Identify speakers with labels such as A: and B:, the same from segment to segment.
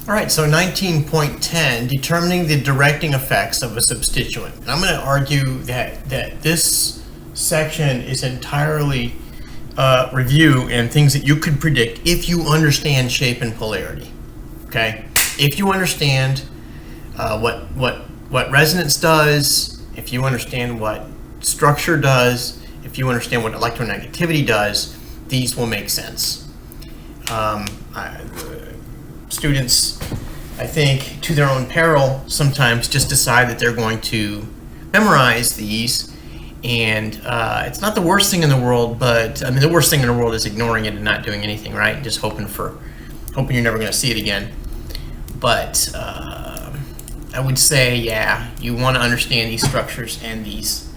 A: All right, so 19.10, determining the directing effects of a substituent. And I'm going to argue that this section is entirely review and things that you could predict if you understand shape and polarity. Okay, if you understand what resonance does, if you understand what structure does, if you understand what electronegativity does, these will make sense. Students, I think, to their own peril, sometimes just decide that they're going to memorize these, and it's not the worst thing in the world, but I mean, the worst thing in the world is ignoring it and not doing anything, right? Just hoping you're never going to see it again. But I would say, yeah, you want to understand these structures and these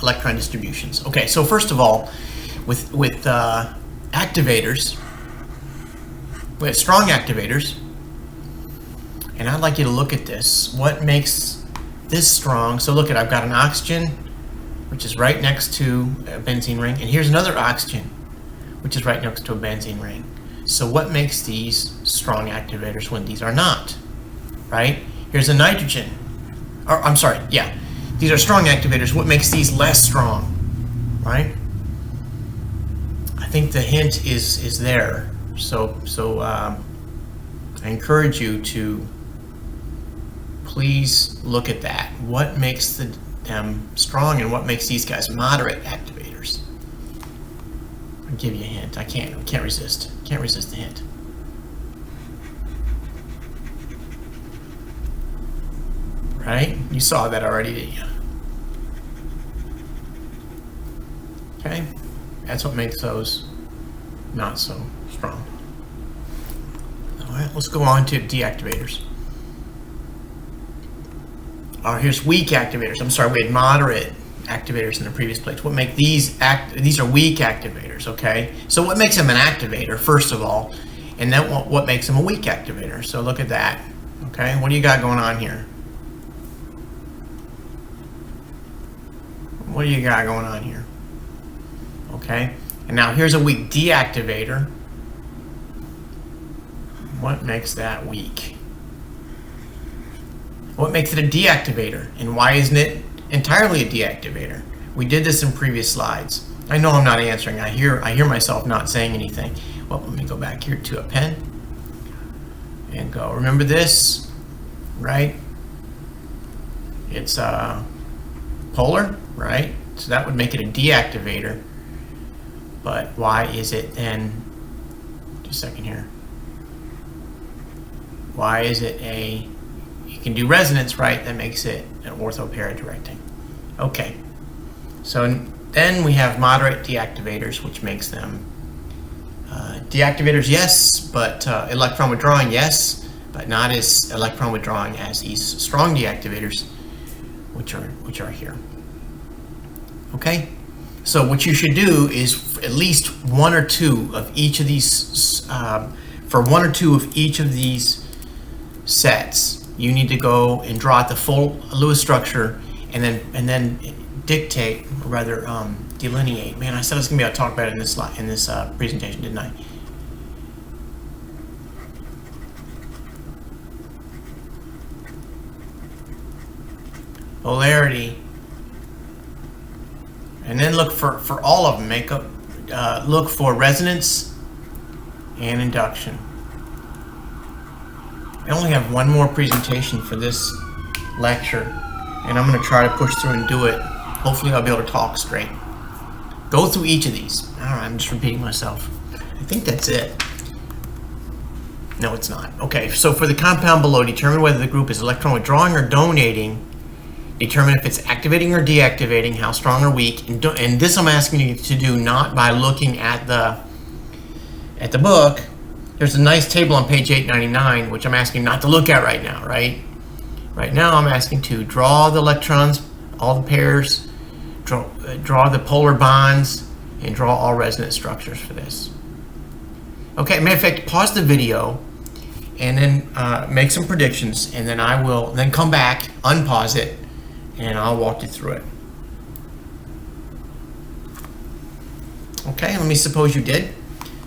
A: electron distributions. Okay, so first of all, with activators, we have strong activators, and I'd like you to look at this. What makes this strong? So look at, I've got an oxygen, which is right next to a benzene ring, and here's another oxygen, which is right next to a benzene ring. So what makes these strong activators when these are not? Right? Here's a nitrogen. Or, I'm sorry, yeah. These are strong activators. What makes these less strong? Right? I think the hint is there. So I encourage you to please look at that. What makes them strong and what makes these guys moderate activators? I'll give you a hint. I can't resist. Can't resist the hint. Right? You saw that already, didn't you? Okay? That's what makes those not so strong. All right, let's go on to deactivators. Here's weak activators. I'm sorry, we had moderate activators in the previous place. What make these these are weak activators, okay? So what makes them an activator, first of all, and then what makes them a weak activator? So look at that, okay? What do you got going on here? What do you got going on here? Okay, and now here's a weak deactivator. What makes that weak? What makes it a deactivator, and why isn't it entirely a deactivator? We did this in previous slides. I know I'm not answering. I hear myself not saying anything. Well, let me go back here to a pen and go. Remember this, right? It's polar, right? So that would make it a deactivator. But why is it then? Just a second here. Why is it a? You can do resonance, right? That makes it an ortho-para-directing. Okay. So then we have moderate deactivators, which makes them deactivators, yes, but electron withdrawing, yes, but not as electron withdrawing as these strong deactivators, which are here. Okay. So what you should do is at least one or two of each of these. For one or two of each of these sets, you need to go and draw out the full Lewis structure, and then dictate, or rather delineate. Man, I said I was going to be able to talk about it in this presentation, didn't I? Polarity, and then look for all of them. Look for resonance and induction. I only have one more presentation for this lecture, and I'm going to try to push through and do it. Hopefully I'll be able to talk straight. Go through each of these. All right, I'm just repeating myself. I think that's it. No, it's not. Okay, so for the compound below, determine whether the group is electron withdrawing or donating. Determine if it's activating or deactivating, how strong or weak. And this I'm asking you to do not by looking at the book. There's a nice table on page 899, which I'm asking not to look at right now, right? Right now I'm asking to draw the electrons, all the pairs, draw the polar bonds, and draw all resonance structures for this. Okay, matter of fact, pause the video and then make some predictions, and then I will then come back, unpause it, and I'll walk you through it. Okay, let me suppose you did.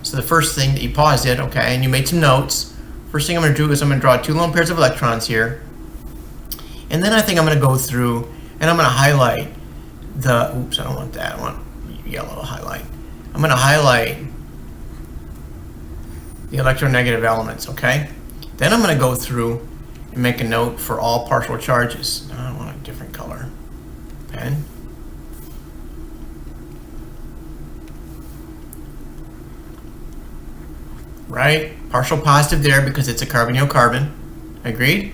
A: So the first thing that you paused it, okay, and you made some notes. First thing I'm going to do is I'm going to draw 2 lone pairs of electrons here. And then I think I'm going to go through and I'm going to highlight the, oops, I don't want that. I want yellow highlight. I'm going to highlight the electronegative elements, okay? Then I'm going to go through and make a note for all partial charges. I want a different color pen. Right? Partial positive there because it's a carbonyl-carbon. Agreed?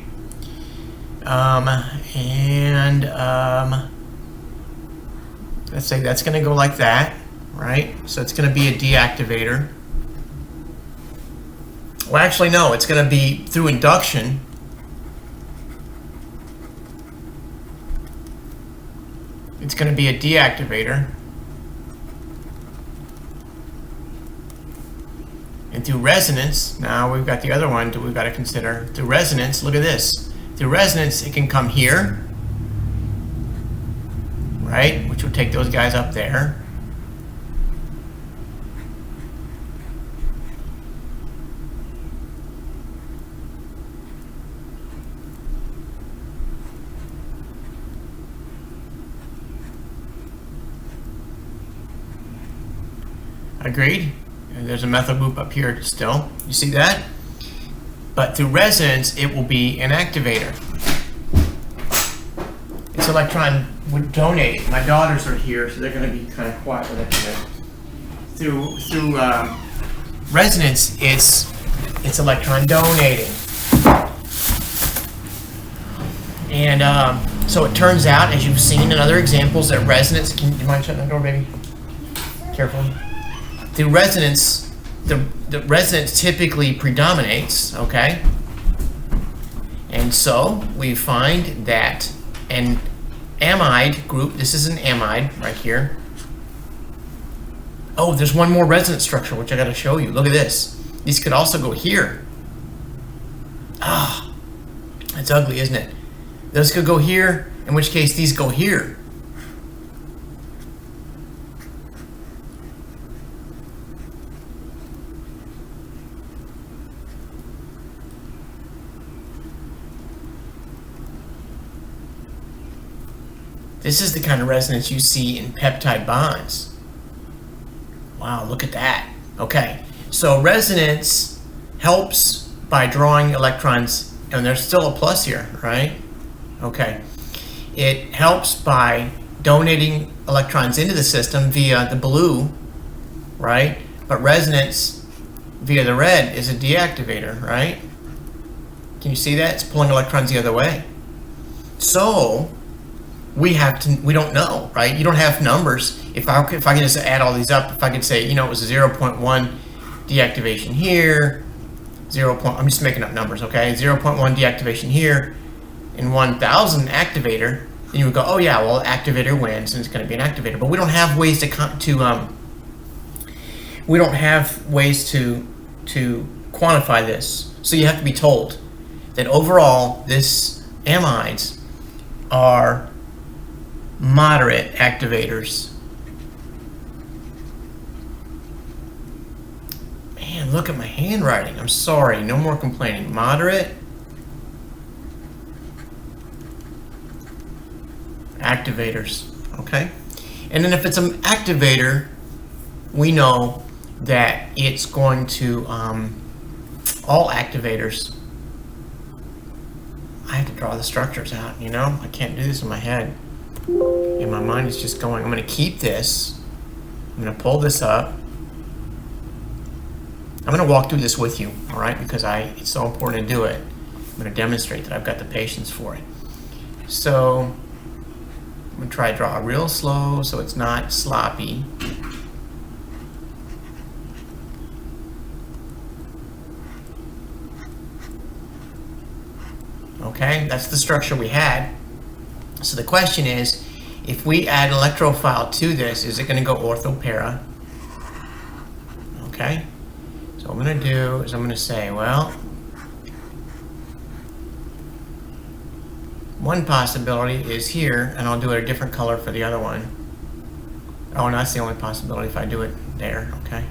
A: Let's say that's going to go like that, right? So it's going to be a deactivator. Well, actually, no. It's going to be through induction. It's going to be a deactivator. And through resonance, now we've got the other one that we've got to consider. Through resonance, look at this. Through resonance, it can come here, right? Which will take those guys up there. Agreed? And there's a methyl group up here still. You see that? But through resonance, it will be an activator. This electron would donate. My daughters are here, so they're going to be kind of quiet with it today. Through resonance, it's electron donating. And so it turns out, as you've seen in other examples, that resonance. Can you mind shutting the door, baby? Carefully. The resonance, the resonance typically predominates, okay? And so we find that an amide group, this is an amide right here. Oh, there's one more resonance structure, which I got to show you. Look at this. These could also go here. Ah, that's ugly, isn't it? Those could go here, in which case these go here. This is the kind of resonance you see in peptide bonds. Wow, look at that. Okay, so resonance helps by drawing electrons, and there's still a plus here, right? Okay, it helps by donating electrons into the system via the blue, right? But resonance via the red is a deactivator, right? Can you see that? It's pulling electrons the other way. So we don't know, right? You don't have numbers. If I could just add all these up, if I could say, you know, it was a 0.1 deactivation here, I'm just making up numbers, okay? 0.1 deactivation here, and 1,000 activator, then you would go, oh yeah, well, activator wins, and it's going to be an activator. But we don't have ways to quantify this. So you have to be told that overall, this amides are moderate activators. Man, look at my handwriting. I'm sorry. No more complaining. Moderate activators. Okay? And then if it's an activator, we know that it's going to, all activators, I have to draw the structures out, you know? I can't do this in my head. And my mind is just going, I'm going to keep this. I'm going to pull this up. I'm going to walk through this with you, all right? Because it's so important to do it. I'm going to demonstrate that I've got the patience for it. So I'm going to try to draw real slow so it's not sloppy. Okay, that's the structure we had. So the question is, if we add an electrophile to this, is it going to go orthopara? Okay, so what I'm going to do is I'm going to say, well, one possibility is here, and I'll do it a different color for the other one. Oh, and that's the only possibility if I do it there, okay?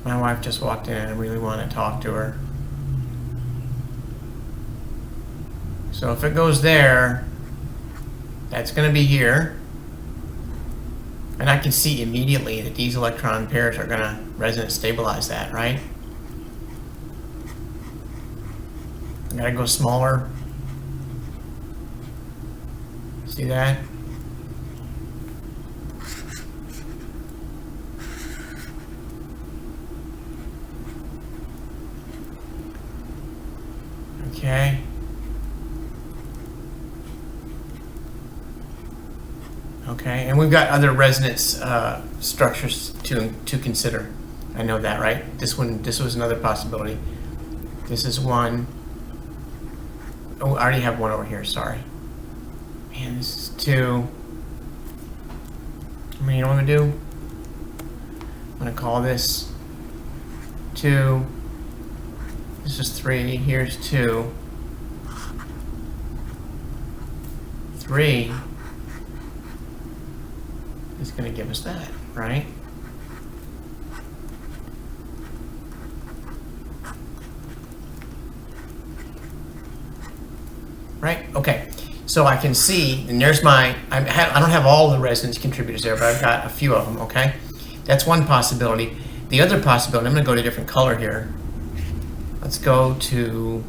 A: My wife just walked in and I really want to talk to her. So if it goes there, that's going to be here. And I can see immediately that these electron pairs are going to resonance stabilize that, right? I got to go smaller. See that? Okay. Okay, and we've got other resonance structures to consider. I know that, right? This was another possibility. This is one. Oh, I already have one over here, sorry. Man, this is two. I mean, you know what I'm gonna do? I'm gonna call this 2. This is 3. Here's 2. 3 is going to give us that, right? Right? Okay. So I can see, and there's my, I don't have all the resonance contributors there, but I've got a few of them, okay? That's one possibility. The other possibility, I'm going to go to a different color here. Let's go to,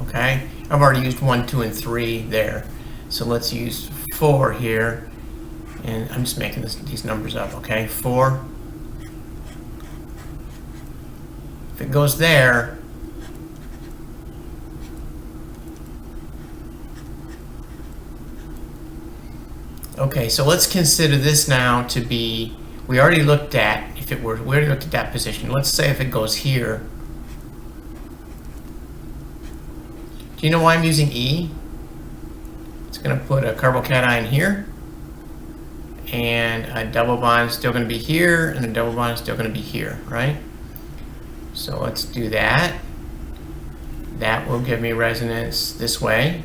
A: okay, I've already used 1, 2, and 3 there. So let's use 4 here. And I'm just making these numbers up, okay? 4. If it goes there, okay, so let's consider this now to be, we already looked at, we already looked at that position. Let's say if it goes here. Do you know why I'm using E? It's going to put a carbocation here, and a double bond is still going to be here, and a double bond is still going to be here, right? So let's do that. That will give me resonance this way.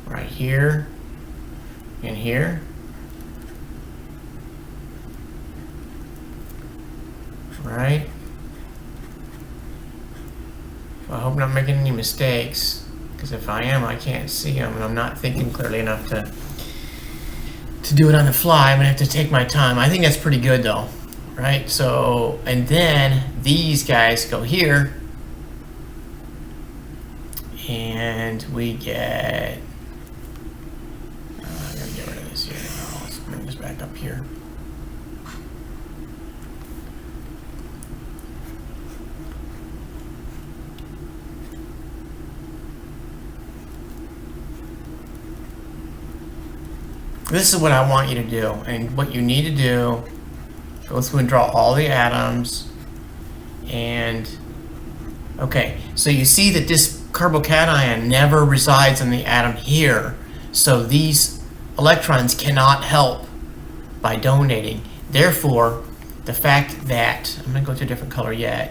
A: Right here and here. Right. So I hope I'm not making any mistakes, because if I am, I can't see them, and I'm not thinking clearly enough to do it on the fly. I'm gonna have to take my time. I think that's pretty good though, right? So, and then these guys go here, and we get, I'm gonna get rid of this here. Let's bring this back up here. This is what I want you to do, and what you need to do, go through and draw all the atoms, and okay, so you see that this carbocation never resides in the atom here, so these electrons cannot help by donating. Therefore, the fact that, I'm going to go to a different color yet.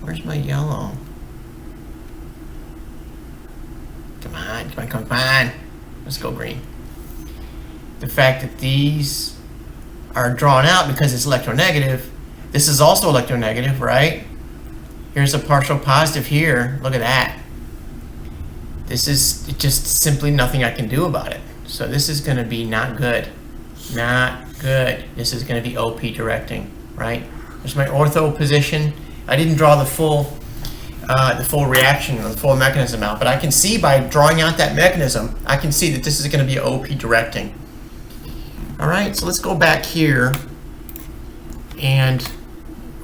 A: Where's my yellow? Come on, come on, come on. Let's go green. The fact that these are drawn out because it's electronegative. This is also electronegative, right? Here's a partial positive here. Look at that. This is just simply nothing I can do about it. So this is going to be not good. Not good. This is going to be OP directing, right? There's my ortho position. I didn't draw the full reaction or the full mechanism out, but I can see by drawing out that mechanism, I can see that this is going to be OP directing. All right, so let's go back here, and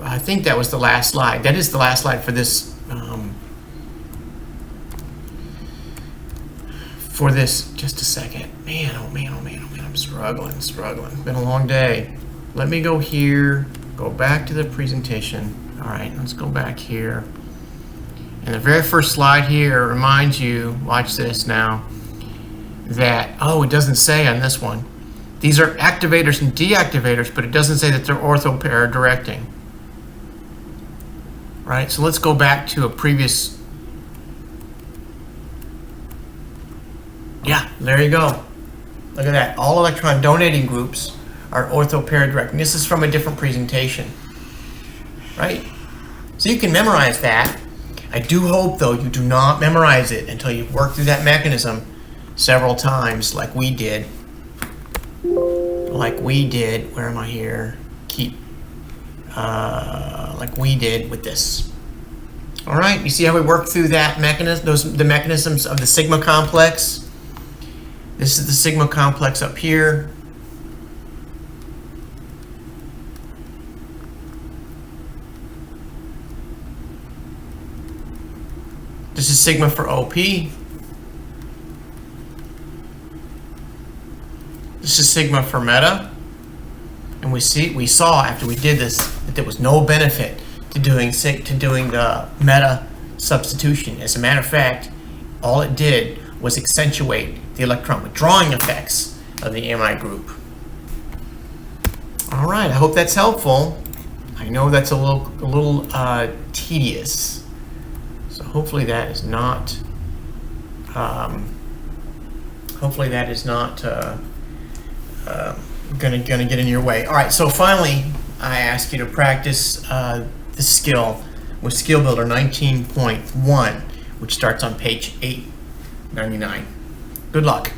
A: I think that was the last slide. That is the last slide for this. Just a second. Man, oh man, oh man, oh man, I'm struggling. It's been a long day. Let me go here, go back to the presentation. All right, let's go back here. And the very first slide here reminds you, watch this now, that, oh, it doesn't say on this one. These are activators and deactivators, but it doesn't say that they're ortho pair directing. Right, so let's go back to a previous. Yeah, there you go. Look at that. All electron donating groups are ortho-pair directing. This is from a different presentation, right? So you can memorize that. I do hope, though, you do not memorize it until you've worked through that mechanism several times like we did. Where am I here? Like we did with this. All right, you see how we worked through that mechanism, the mechanisms of the sigma complex. This is the sigma complex up here. This is sigma for OP. This is sigma for meta. And we saw after we did this that there was no benefit to doing the meta substitution. As a matter of fact, all it did was accentuate the electron withdrawing effects of the amide group. All right, I hope that's helpful. I know that's a little tedious, so hopefully that is not. Gonna get in your way. All right, so finally, I ask you to practice this skill with Skill Builder 19.1, which starts on page 899. Good luck.